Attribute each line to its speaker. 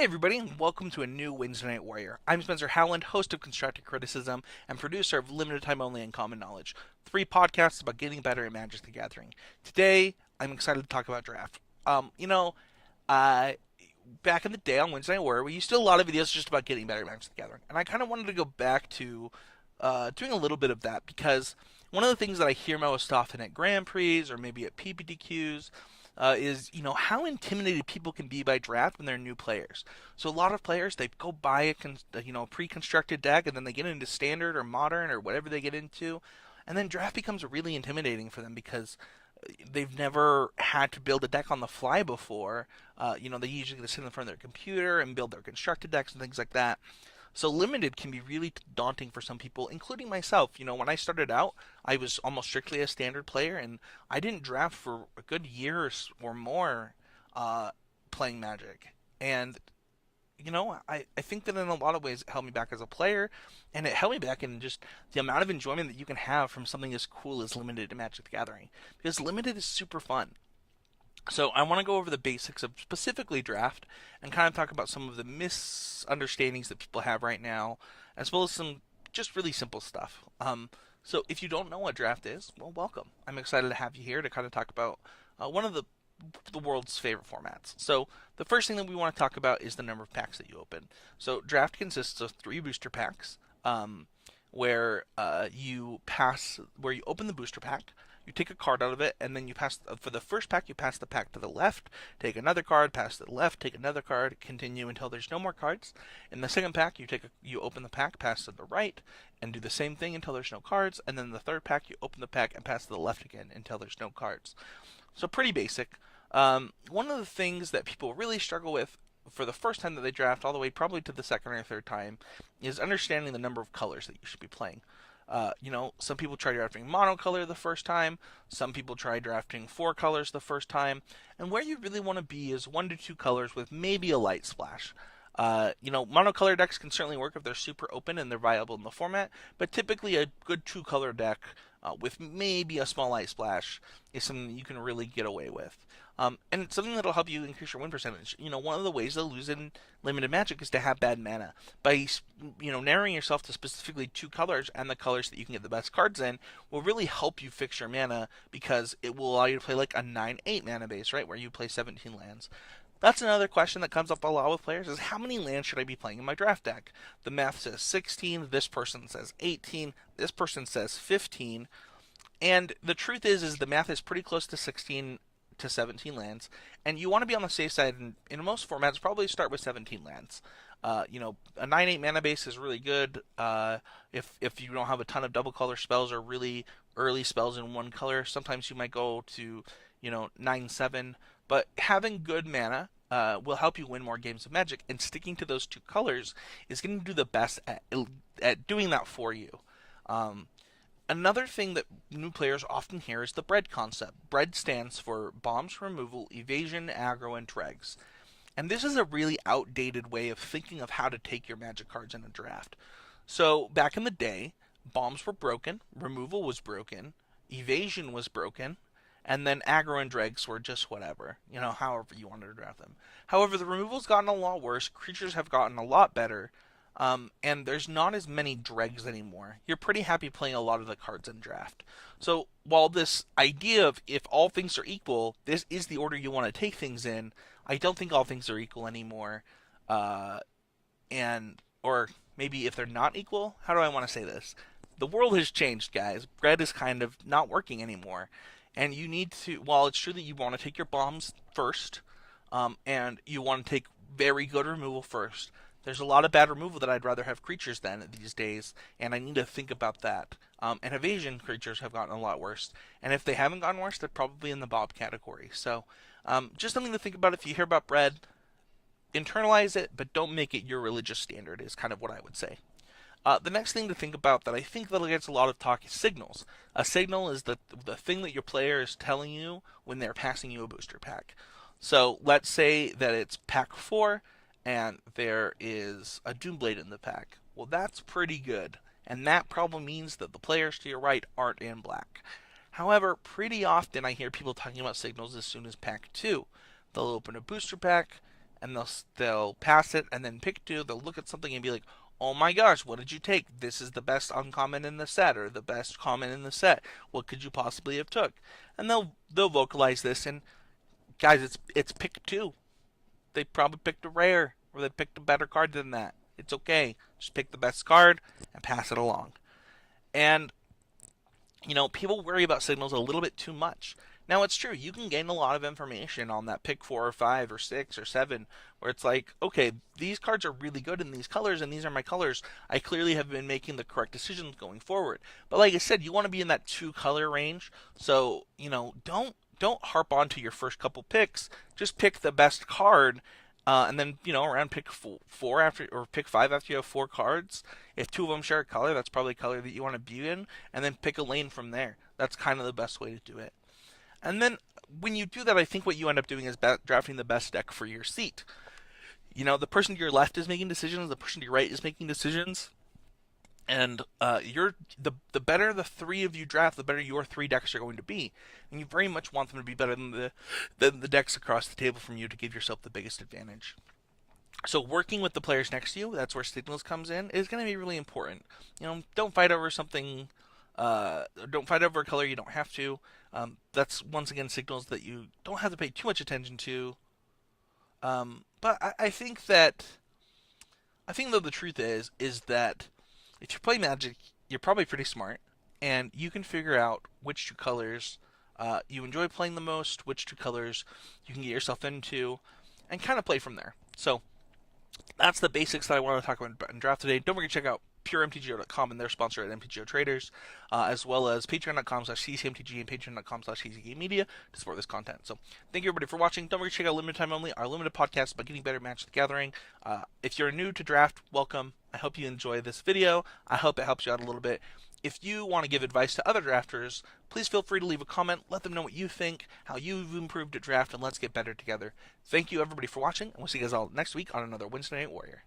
Speaker 1: Hey everybody, and welcome to a new Wednesday Night Warrior. I'm Spencer Howland, host of Constructive Criticism and producer of Limited Time Only and Common Knowledge, three podcasts about getting better at Magic the Gathering. Today, I'm excited to talk about draft. Uh, back in the day on Wednesday Night Warrior, we used to do a lot of videos just about getting better at Magic the Gathering, and I kind of wanted to go back to doing a little bit of that because one of the things that I hear most often at Grand Prix or maybe at PPTQs is how intimidated people can be by draft when they're new players. So a lot of players they go buy a pre-constructed deck and then they get into standard or modern or whatever they get into, and then draft becomes really intimidating for them because they've never had to build a deck on the fly before. They usually just sit in front of their computer and build their constructed decks and things like that. So limited can be really daunting for some people, including myself. When I started out, I was almost strictly a standard player, and I didn't draft for a good year or more playing Magic. And I think that in a lot of ways it held me back as a player, and it held me back in just the amount of enjoyment that you can have from something as cool as limited to Magic the Gathering. Because limited is super fun. So I want to go over the basics of specifically draft and kind of talk about some of the misunderstandings that people have right now, as well as some just really simple stuff. So if you don't know what draft is, well, welcome. I'm excited to have you here to kind of talk about one of the world's favorite formats. So the first thing that we want to talk about is the number of packs that you open. So draft consists of 3 booster packs, where you open the booster pack, you take a card out of it, and then you pass. For the first pack, you pass the pack to the left, take another card, pass to the left, take another card, continue until there's no more cards. In the second pack, you open the pack, pass to the right, and do the same thing until there's no cards. And then the third pack, you open the pack and pass to the left again until there's no cards. So pretty basic. One of the things that people really struggle with for the first time that they draft, all the way probably to the second or third time, is understanding the number of colors that you should be playing. Some people try drafting monocolor the first time, some people try drafting 4 colors the first time, and where you really want to be is 1 to 2 colors with maybe a light splash. Monocolor decks can certainly work if they're super open and they're viable in the format, but typically a good 2 color deck with maybe a small light splash is something that you can really get away with. And it's something that'll help you increase your win percentage. One of the ways to lose in limited Magic is to have bad mana. By narrowing yourself to specifically 2 colors and the colors that you can get the best cards in will really help you fix your mana because it will allow you to play like a 9/8 mana base, right, where you play 17 lands. That's another question that comes up a lot with players is how many lands should I be playing in my draft deck? The math says 16, this person says 18, this person says 15, and the truth is the math is pretty close to 16 to 17 lands, and you want to be on the safe side. In most formats, probably start with 17 lands. A 9/8 mana base is really good. If you don't have a ton of double color spells or really early spells in 1 color, sometimes you might go to 9/7. But having good mana will help you win more games of Magic, and sticking to those 2 colors is going to do the best at doing that for you. Um, Another thing that new players often hear is the bread concept. Bread stands for bombs, removal, evasion, aggro, and dregs. And this is a really outdated way of thinking of how to take your Magic cards in a draft. So back in the day, bombs were broken, removal was broken, evasion was broken, and then aggro and dregs were just whatever, however you wanted to draft them. However, the removal's gotten a lot worse, creatures have gotten a lot better, and there's not as many dregs anymore. You're pretty happy playing a lot of the cards in draft. So while this idea of if all things are equal, this is the order you want to take things in, I don't think all things are equal anymore. And or maybe if they're not equal, how do I want to say this? The world has changed, guys. Bread is kind of not working anymore, and you need to. While it's true that you want to take your bombs first, and you want to take very good removal first, there's a lot of bad removal that I'd rather have creatures than these days, and I need to think about that. And evasion creatures have gotten a lot worse, and if they haven't gotten worse, they're probably in the Bob category. So, just something to think about if you hear about bread. Internalize it, but don't make it your religious standard, is kind of what I would say. The next thing to think about that I think that gets a lot of talk is signals. A signal is the thing that your player is telling you when they're passing you a booster pack. So let's say that it's pack 4 and there is a Doomblade in the pack. Well, that's pretty good, and that probably means that the players to your right aren't in black. However, pretty often I hear people talking about signals as soon as pack 2. They'll open a booster pack, and they'll pass it and then pick two. They'll look at something and be like, "Oh my gosh, what did you take? This is the best uncommon in the set, or the best common in the set. What could you possibly have took?" And they'll vocalize this. And guys, it's pick two. They probably picked a rare, or they picked a better card than that. It's okay. Just pick the best card and pass it along. And people worry about signals a little bit too much. Now, it's true, you can gain a lot of information on that pick 4 or 5 or 6 or 7, where it's like, okay, these cards are really good in these colors, and these are my colors. I clearly have been making the correct decisions going forward. But like I said, you want to be in that 2 color range, so, don't harp on to your first couple picks. Just pick the best card, and then around pick four after, or pick 5 after you have 4 cards. If 2 of them share a color, that's probably a color that you want to be in, and then pick a lane from there. That's kind of the best way to do it. And then when you do that, I think what you end up doing is drafting the best deck for your seat. The person to your left is making decisions, the person to your right is making decisions, and you're the better the 3 of you draft, the better your 3 decks are going to be, and you very much want them to be better than the decks across the table from you to give yourself the biggest advantage. So working with the players next to you, that's where signals comes in, is going to be really important. Don't fight over something. Don't fight over a color you don't have to. That's once again signals that you don't have to pay too much attention to. But I think though the truth is that if you play Magic, you're probably pretty smart, and you can figure out which 2 colors you enjoy playing the most, which 2 colors you can get yourself into, and kind of play from there. So that's the basics that I want to talk about in draft today. Don't forget to check out puremtgo.com and their sponsor at MTGO Traders, as well as patreon.com/ccmtg and patreon.com/ccgamemedia to support this content. So thank you everybody for watching. Don't forget to check out Limited Time Only, our limited podcast about getting better at Magic the Gathering. If you're new to draft, welcome. I hope you enjoy this video. I hope it helps you out a little bit. If you want to give advice to other drafters, please feel free to leave a comment. Let them know what you think, how you've improved at draft, and let's get better together. Thank you everybody for watching, and we'll see you guys all next week on another Wednesday Night Warrior.